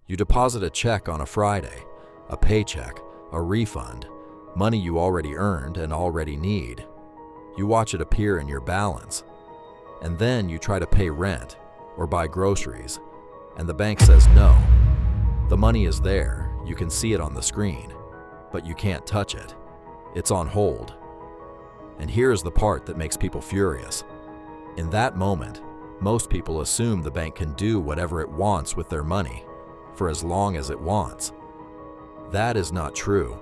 You deposit a check on a Friday, a paycheck, a refund, money you already earned and already need. You watch it appear in your balance. And then you try to pay rent or buy groceries, and the bank says no. The money is there, you can see it on the screen, but you can't touch it. It's on hold. And here's the part that makes people furious. In that moment, most people assume the bank can do whatever it wants with their money, for as long as it wants. That is not true.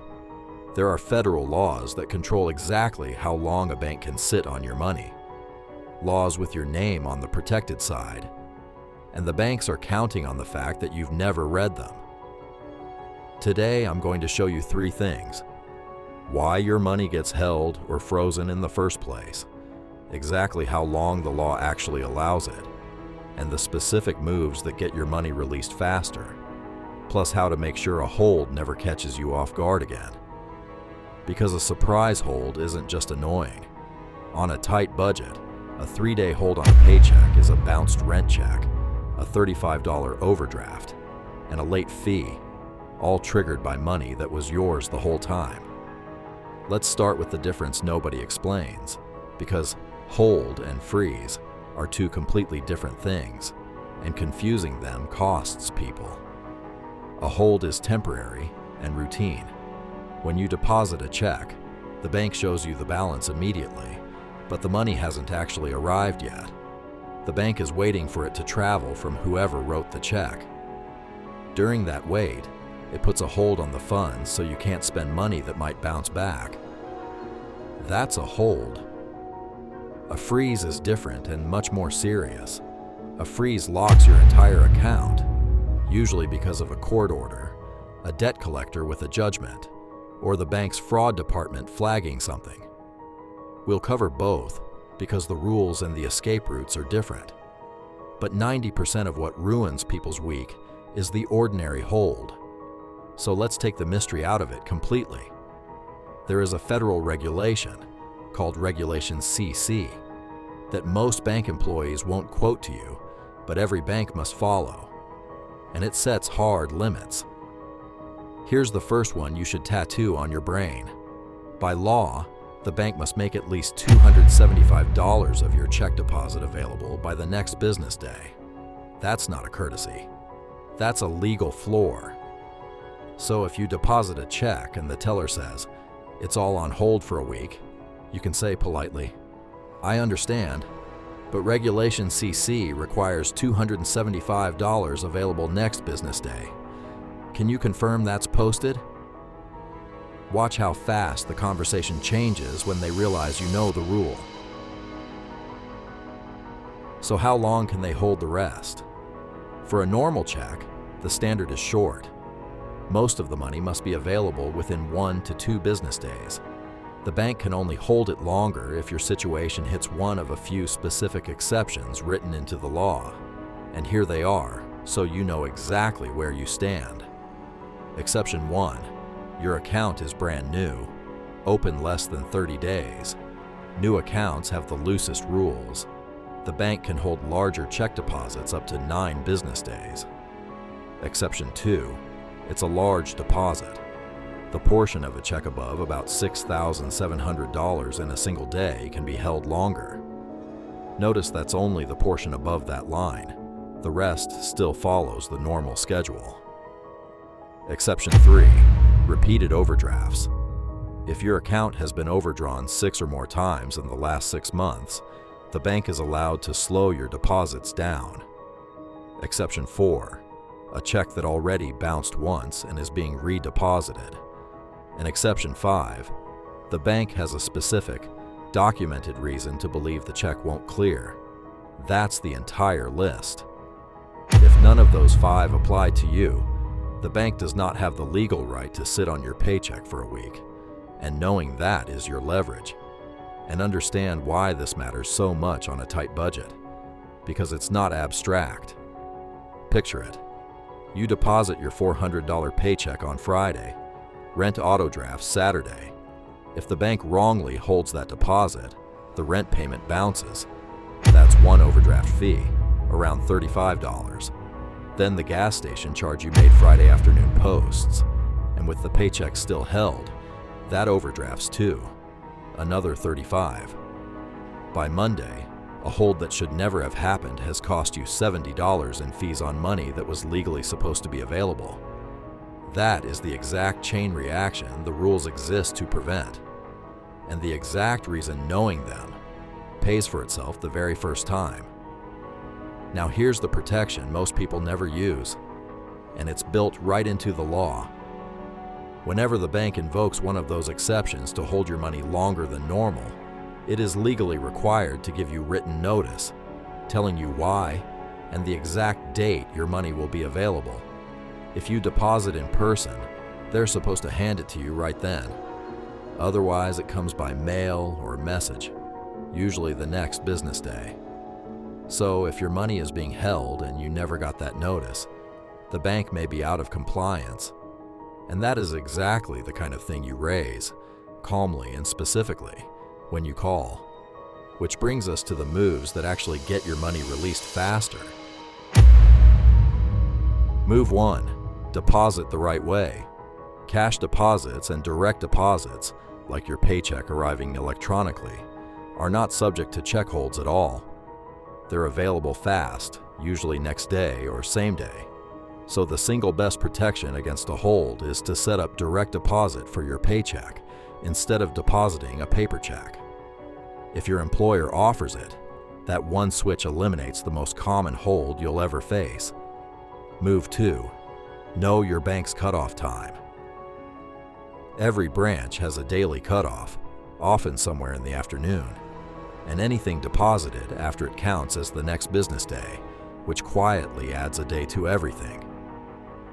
There are federal laws that control exactly how long a bank can sit on your money. Laws with your name on the protected side. And the banks are counting on the fact that you've never read them. Today, I'm going to show you 3 things. Why your money gets held or frozen in the first place, exactly how long the law actually allows it, and the specific moves that get your money released faster, plus how to make sure a hold never catches you off guard again. Because a surprise hold isn't just annoying. On a tight budget, a 3-day hold on a paycheck is a bounced rent check, a $35 overdraft, and a late fee, all triggered by money that was yours the whole time. Let's start with the difference nobody explains, because hold and freeze are 2 completely different things, and confusing them costs people. A hold is temporary and routine. When you deposit a check, the bank shows you the balance immediately, but the money hasn't actually arrived yet. The bank is waiting for it to travel from whoever wrote the check. During that wait, it puts a hold on the funds so you can't spend money that might bounce back. That's a hold. A freeze is different and much more serious. A freeze locks your entire account, usually because of a court order, a debt collector with a judgment, or the bank's fraud department flagging something. We'll cover both because the rules and the escape routes are different. But 90% of what ruins people's week is the ordinary hold. So let's take the mystery out of it completely. There is a federal regulation, called Regulation CC, that most bank employees won't quote to you, but every bank must follow. And it sets hard limits. Here's the first one you should tattoo on your brain. By law, the bank must make at least $275 of your check deposit available by the next business day. That's not a courtesy. That's a legal floor. So if you deposit a check and the teller says, "It's all on hold for a week," you can say politely, "I understand, but Regulation CC requires $275 available next business day. Can you confirm that's posted?" Watch how fast the conversation changes when they realize you know the rule. So how long can they hold the rest? For a normal check, the standard is short. Most of the money must be available within 1 to 2 business days. The bank can only hold it longer if your situation hits one of a few specific exceptions written into the law. And here they are, so you know exactly where you stand. Exception 1. Your account is brand new, open less than 30 days. New accounts have the loosest rules. The bank can hold larger check deposits up to 9 business days. Exception 2. It's a large deposit. The portion of a check above about $6,700 in a single day can be held longer. Notice that's only the portion above that line. The rest still follows the normal schedule. Exception 3. Repeated overdrafts. If your account has been overdrawn 6 or more times in the last 6 months, the bank is allowed to slow your deposits down. Exception 4. A check that already bounced once and is being redeposited. And Exception 5. The bank has a specific, documented reason to believe the check won't clear. That's the entire list. If none of those 5 apply to you, the bank does not have the legal right to sit on your paycheck for a week. And knowing that is your leverage. And understand why this matters so much on a tight budget. Because it's not abstract. Picture it. You deposit your $400 paycheck on Friday, rent auto drafts Saturday. If the bank wrongly holds that deposit, the rent payment bounces. That's one overdraft fee, around $35. Then the gas station charge you made Friday afternoon posts, and with the paycheck still held, that overdrafts too, another $35. By Monday, a hold that should never have happened has cost you $70 in fees on money that was legally supposed to be available. That is the exact chain reaction the rules exist to prevent, and the exact reason knowing them pays for itself the very first time. Now here's the protection most people never use, and it's built right into the law. Whenever the bank invokes one of those exceptions to hold your money longer than normal, it is legally required to give you written notice, telling you why and the exact date your money will be available. If you deposit in person, they're supposed to hand it to you right then. Otherwise, it comes by mail or message, usually the next business day. So if your money is being held and you never got that notice, the bank may be out of compliance. And that is exactly the kind of thing you raise, calmly and specifically, when you call. Which brings us to the moves that actually get your money released faster. Move 1. Deposit the right way. Cash deposits and direct deposits, like your paycheck arriving electronically, are not subject to check holds at all. They're available fast, usually next day or same day. So the single best protection against a hold is to set up direct deposit for your paycheck instead of depositing a paper check. If your employer offers it, that one switch eliminates the most common hold you'll ever face. Move 2. Know your bank's cutoff time. Every branch has a daily cutoff, often somewhere in the afternoon, and anything deposited after it counts as the next business day, which quietly adds a day to everything.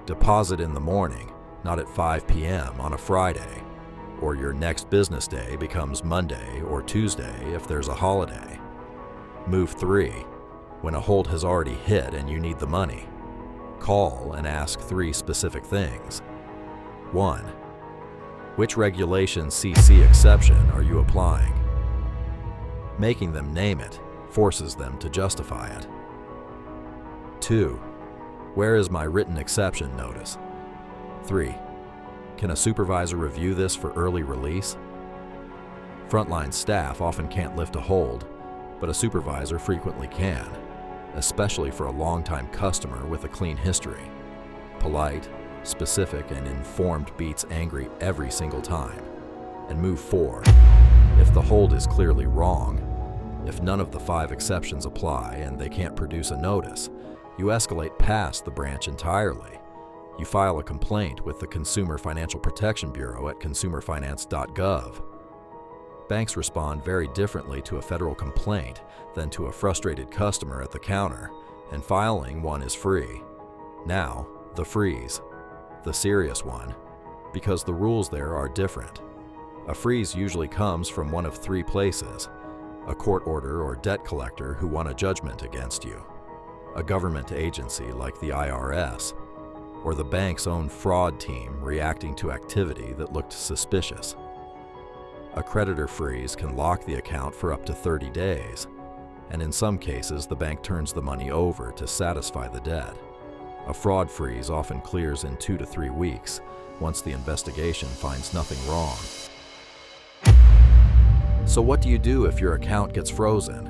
Deposit in the morning, not at 5 p.m. on a Friday, or your next business day becomes Monday or Tuesday if there's a holiday. Move 3. When a hold has already hit and you need the money, call and ask 3 specific things. 1. Which regulation CC exception are you applying? Making them name it forces them to justify it. 2. Where is my written exception notice? 3. Can a supervisor review this for early release? Frontline staff often can't lift a hold, but a supervisor frequently can, especially for a long-time customer with a clean history. Polite, specific, and informed beats angry every single time. And move 4. If the hold is clearly wrong, if none of the 5 exceptions apply and they can't produce a notice, you escalate past the branch entirely. You file a complaint with the Consumer Financial Protection Bureau at consumerfinance.gov. Banks respond very differently to a federal complaint than to a frustrated customer at the counter, and filing one is free. Now, the freeze, the serious one, because the rules there are different. A freeze usually comes from one of 3 places: a court order or debt collector who won a judgment against you, a government agency like the IRS, or the bank's own fraud team reacting to activity that looked suspicious. A creditor freeze can lock the account for up to 30 days, and in some cases the bank turns the money over to satisfy the debt. A fraud freeze often clears in 2 to 3 weeks once the investigation finds nothing wrong. So what do you do if your account gets frozen?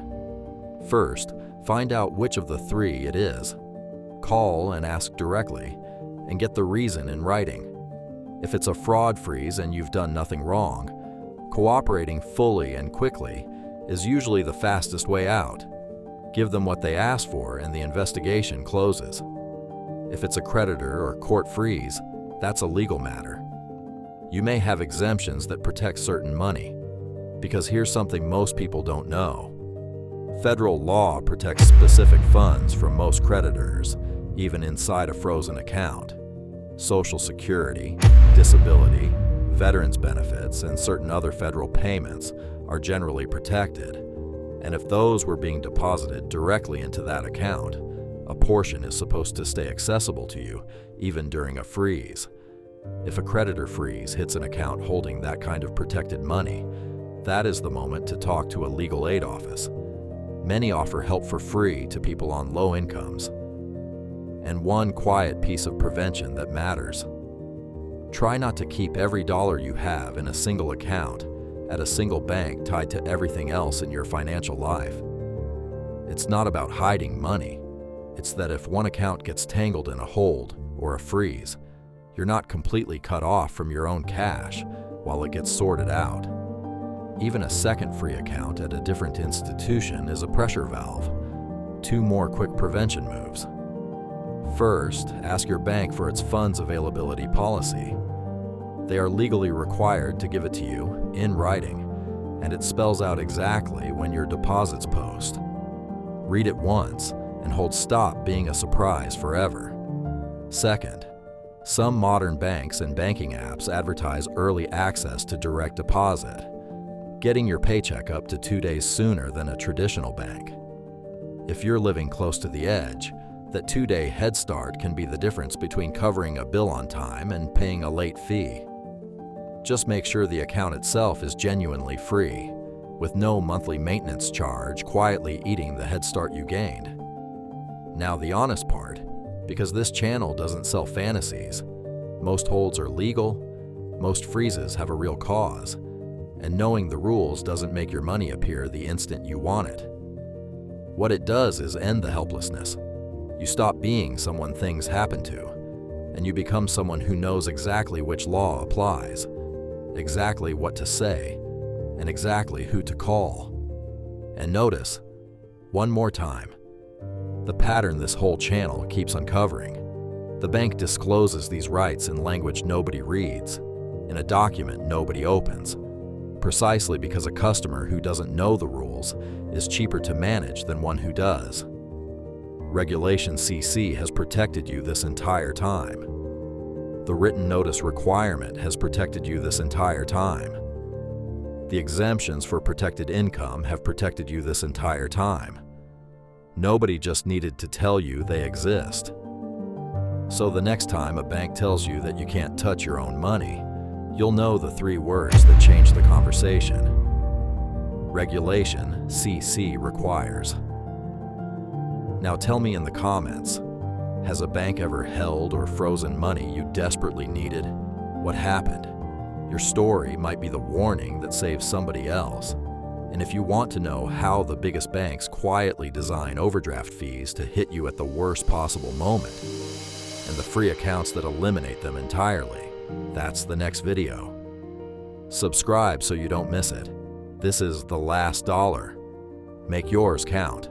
First, find out which of the 3 it is. Call and ask directly, and get the reason in writing. If it's a fraud freeze and you've done nothing wrong, cooperating fully and quickly is usually the fastest way out. Give them what they asked for and the investigation closes. If it's a creditor or court freeze, that's a legal matter. You may have exemptions that protect certain money, because here's something most people don't know. Federal law protects specific funds from most creditors, even inside a frozen account. Social Security, disability, veterans benefits, and certain other federal payments are generally protected. And if those were being deposited directly into that account, a portion is supposed to stay accessible to you, even during a freeze. If a creditor freeze hits an account holding that kind of protected money, that is the moment to talk to a legal aid office. Many offer help for free to people on low incomes. and one quiet piece of prevention that matters. Try not to keep every dollar you have in a single account at a single bank tied to everything else in your financial life. It's not about hiding money. It's that if one account gets tangled in a hold or a freeze, you're not completely cut off from your own cash while it gets sorted out. Even a second free account at a different institution is a pressure valve. 2 more quick prevention moves. First, ask your bank for its funds availability policy. They are legally required to give it to you in writing, and it spells out exactly when your deposits post. Read it once and hold stop being a surprise forever. Second, some modern banks and banking apps advertise early access to direct deposit, getting your paycheck up to 2 days sooner than a traditional bank. If you're living close to the edge, that 2-day head start can be the difference between covering a bill on time and paying a late fee. Just make sure the account itself is genuinely free, with no monthly maintenance charge quietly eating the head start you gained. Now the honest part, because this channel doesn't sell fantasies. Most holds are legal, most freezes have a real cause, and knowing the rules doesn't make your money appear the instant you want it. What it does is end the helplessness. You stop being someone things happen to, and you become someone who knows exactly which law applies, exactly what to say, and exactly who to call. And notice, one more time, the pattern this whole channel keeps uncovering. The bank discloses these rights in language nobody reads, in a document nobody opens, precisely because a customer who doesn't know the rules is cheaper to manage than one who does. Regulation CC has protected you this entire time. The written notice requirement has protected you this entire time. The exemptions for protected income have protected you this entire time. Nobody just needed to tell you they exist. So the next time a bank tells you that you can't touch your own money, you'll know the 3 words that change the conversation. Regulation CC requires. Now tell me in the comments, has a bank ever held or frozen money you desperately needed? What happened? Your story might be the warning that saves somebody else. And if you want to know how the biggest banks quietly design overdraft fees to hit you at the worst possible moment, and the free accounts that eliminate them entirely, that's the next video. Subscribe so you don't miss it. This is the last dollar. Make yours count.